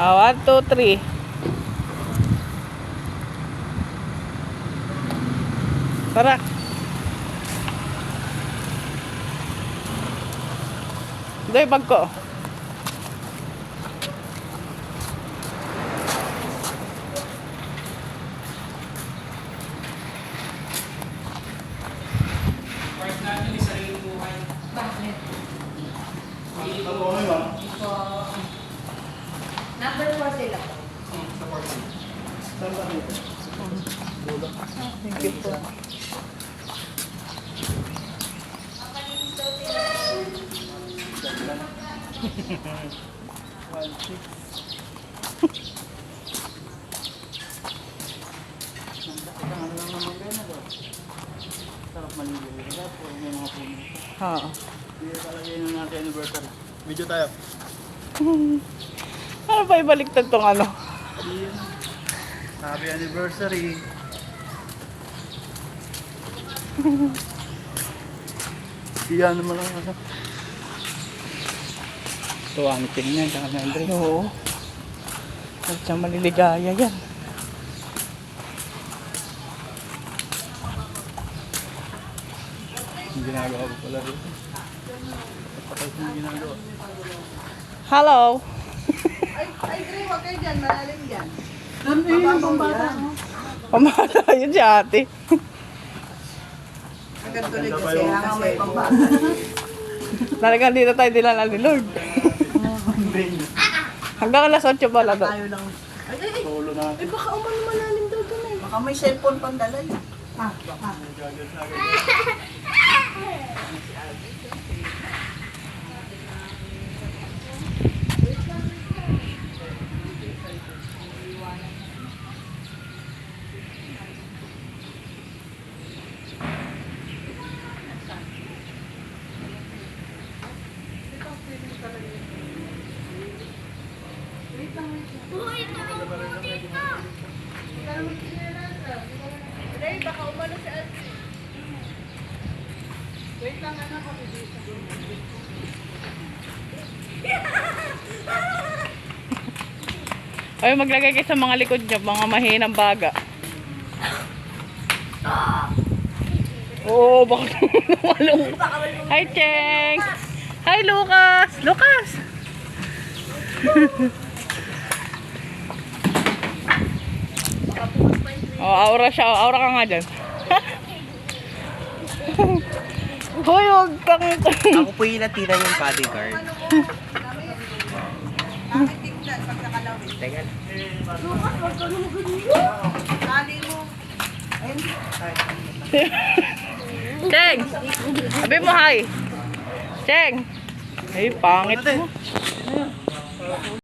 1, 2, 3. Tara. Ito yung bag ko. Part natin yung sarili buhay. Bakit? Ako ano yun? Number 4 sila. Sa part. Saan ba dito? Thank you po. Ano lang naman kayo na doon? Sarap maliliw. Puro may mga puno. Ha. Hindi talagay na natin anniversary. Video tayo. Ano ba ibaliktad tong ano? Yan. Happy anniversary. Iyan naman lang ano. Tuwang tingnan sa Andre. Oo. Huwag siyang maliligaya yan. Yung ginagawa ko pala rito. Patay ko yung ginagawa. Hello. Ay, Gray, huwag kayo dyan. Malalim dyan. Pambata. Pamata yun si ate. Ang ganito Ganda pa kasi. yung- Hanga may pambata. Talagang dito tayo dinala ni Lord. Hanggang alas 8 pala doon. Tayo lang. Ay, ay, ay. Solo natin. Ay, baka umano malalim daw doon eh. Baka may cellphone pang dala yun. Baka. Ay, baka umano si Ate. Wait lang, anak. Ay, maglagay kayo sa mga likod niyo, mga mahinang baga. Oo, baka lumalong. Hi, Cheng! Hi, Lucas! Lucas! Oh, aura siya. Aura ka nga dyan. Hoy, huwag kang... Ako po yung natira yung bodyguard. Bakit tignan pag nakalawin? Teka. Lukas, huwag ka naman ganyan. Tali mo. Ayun. Cheng! Sabi mo hi! Cheng! Ay, pangit mo.